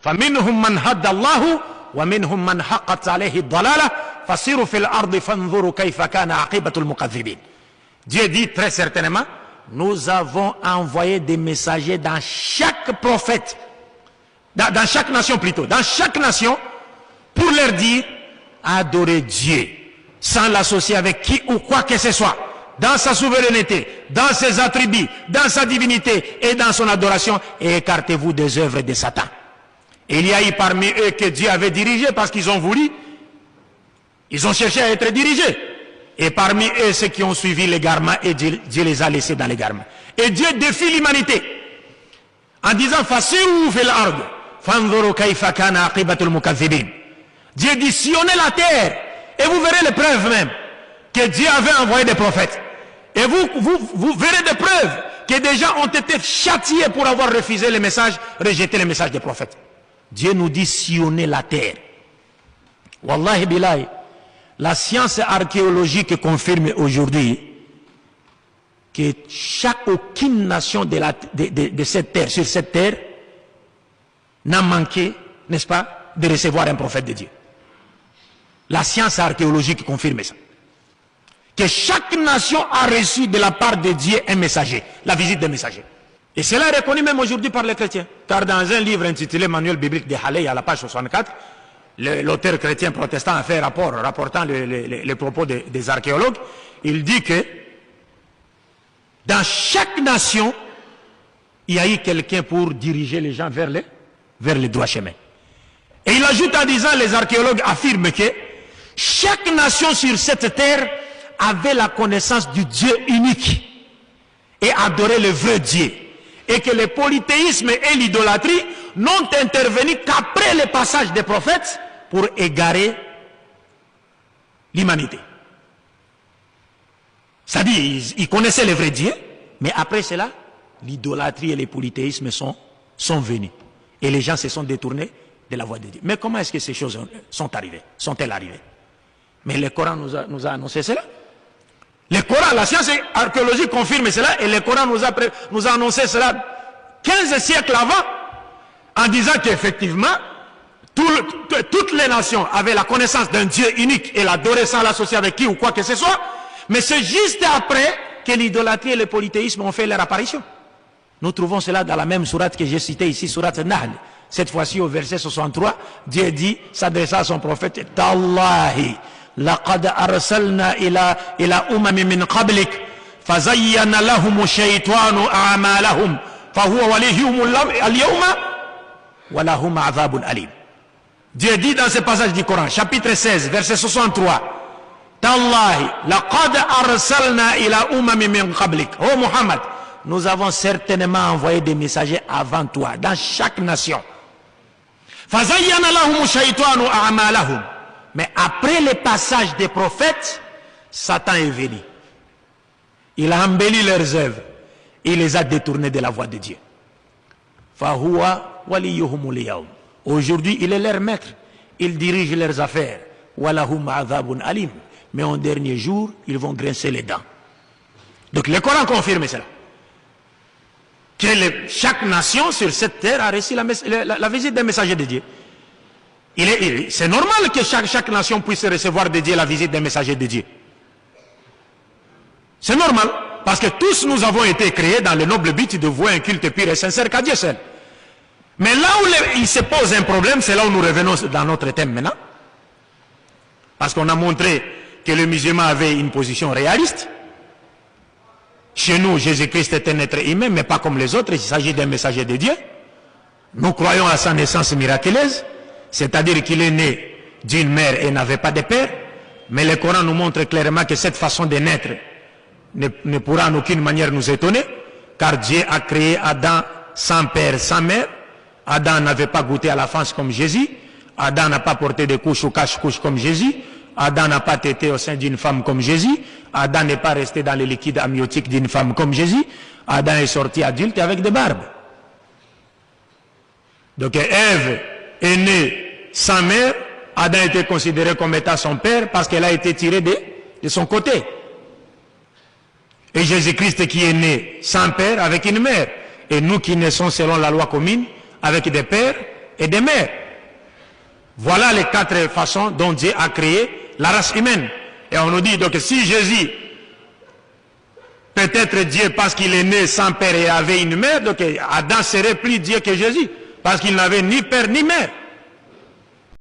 فَمِنْهُمْ مَنْ هَدَّ اللَّهُ وَمِنْهُمْ مَنْ حَقَّتْ عَلَيْهِ الضَّلَالَةُ فَسِيرُوا فِي الْأَرْضِ فَانْظُرُوا كَيْفَ كَانَ عَاقِبَةُ الْمُكَذِّبِينَ. Dieu dit très certainement, nous avons envoyé des messagers dans chaque prophète, dans chaque nation plutôt, dans chaque nation, pour leur dire, adorez Dieu, sans l'associer avec qui ou quoi que ce soit, dans sa souveraineté, dans ses attributs, dans sa divinité et dans son adoration, et écartez-vous des œuvres de Satan. Et il y a eu parmi eux que Dieu avait dirigé parce qu'ils ont voulu, ils ont cherché à être dirigés. Et parmi eux, ceux qui ont suivi l'égarement, et Dieu les a laissés dans l'égarement. Et Dieu défie l'humanité en disant Fasiru fil ard, fanzuru kayfa kana aqibatul mukaththibin. Dieu dit sillonnez la terre et vous verrez les preuves même que Dieu avait envoyé des prophètes. Et vous verrez des preuves que des gens ont été châtiés pour avoir refusé les messages, rejeté les messages des prophètes. Dieu nous dit sillonnez la terre. Wallahi billahi. La science archéologique confirme aujourd'hui que aucune nation de cette terre, sur cette terre, n'a manqué, n'est-ce pas, de recevoir un prophète de Dieu. La science archéologique confirme ça. Que chaque nation a reçu de la part de Dieu un messager, la visite des messagers. Et cela est reconnu même aujourd'hui par les chrétiens. Car dans un livre intitulé Manuel biblique de Halley, à la page 64, l'auteur chrétien protestant a fait un rapport rapportant les propos des archéologues. Il dit que dans chaque nation, il y a eu quelqu'un pour diriger les gens vers le droit chemin. Et il ajoute en disant, les archéologues affirment que chaque nation sur cette terre avait la connaissance du Dieu unique et adorait le vrai Dieu. Et que le polythéisme et l'idolâtrie n'ont intervenu qu'après le passage des prophètes pour égarer l'humanité. C'est-à-dire, ils connaissaient le vrai Dieu, mais après cela, l'idolâtrie et le polythéisme sont venus. Et les gens se sont détournés de la voie de Dieu. Mais comment est-ce que ces choses sont-elles arrivées? Mais le Coran nous a annoncé cela. Le Coran, la science archéologique confirme cela, et le Coran nous a annoncé cela 15 siècles avant, en disant qu'effectivement, toutes les nations avaient la connaissance d'un Dieu unique et l'adoraient sans l'associer avec qui ou quoi que ce soit, mais c'est juste après que l'idolâtrie et le polythéisme ont fait leur apparition. Nous trouvons cela dans la même sourate que j'ai citée ici, sourate Nahl. Cette fois-ci au verset 63, Dieu dit, s'adressant à son prophète, Tallahi, laqad arsalna ila umami min qablik, fazayyana lahum shaytanu a'malahum, fahuwa waliyhum al-yawma, wa lahum azabun alim. Dieu dit dans ce passage du Coran, chapitre 16, verset 63, Tallahi, laqad arsalna ila umami min qablik. Oh Muhammad, nous avons certainement envoyé des messagers avant toi, dans chaque nation. Fazayyana lahum shaytanu a'malahum. Mais après le passage des prophètes, Satan est venu. Il a embelli leurs œuvres. Il les a détournés de la voie de Dieu. Fahuwa waliyuhum al-yawm. Aujourd'hui, il est leur maître. Il dirige leurs affaires. Walahum azabun alim. Mais en dernier jour, ils vont grincer les dents. Donc le Coran confirme cela. Que chaque nation sur cette terre a reçu la visite d'un messager de Dieu. C'est normal que chaque nation puisse recevoir de Dieu la visite d'un messager de Dieu. C'est normal. Parce que tous nous avons été créés dans le noble but de vouer un culte pur et sincère qu'à Dieu seul. Mais là où il se pose un problème, c'est là où nous revenons dans notre thème maintenant. Parce qu'on a montré que le musulman avait une position réaliste. Chez nous, Jésus-Christ est un être humain, mais pas comme les autres, il s'agit d'un messager de Dieu. Nous croyons à sa naissance miraculeuse, c'est-à-dire qu'il est né d'une mère et n'avait pas de père, mais le Coran nous montre clairement que cette façon de naître ne pourra en aucune manière nous étonner, car Dieu a créé Adam sans père, sans mère. Adam n'avait pas goûté à la fange comme Jésus, Adam n'a pas porté de couches ou cache-couches comme Jésus, Adam n'a pas tété au sein d'une femme comme Jésus, Adam n'est pas resté dans les liquides amniotiques d'une femme comme Jésus, Adam est sorti adulte avec des barbes. Donc Ève est née sans mère, Adam était considéré comme étant son père parce qu'elle a été tirée de son côté. Et Jésus-Christ qui est né sans père avec une mère. Et nous qui naissons selon la loi commune, avec des pères, et des mères. Voilà les 4 façons dont Dieu a créé la race humaine. Et on nous dit donc si Jésus, peut-être Dieu parce qu'il est né sans père et avait une mère, donc Adam serait plus Dieu que Jésus, parce qu'il n'avait ni père ni mère.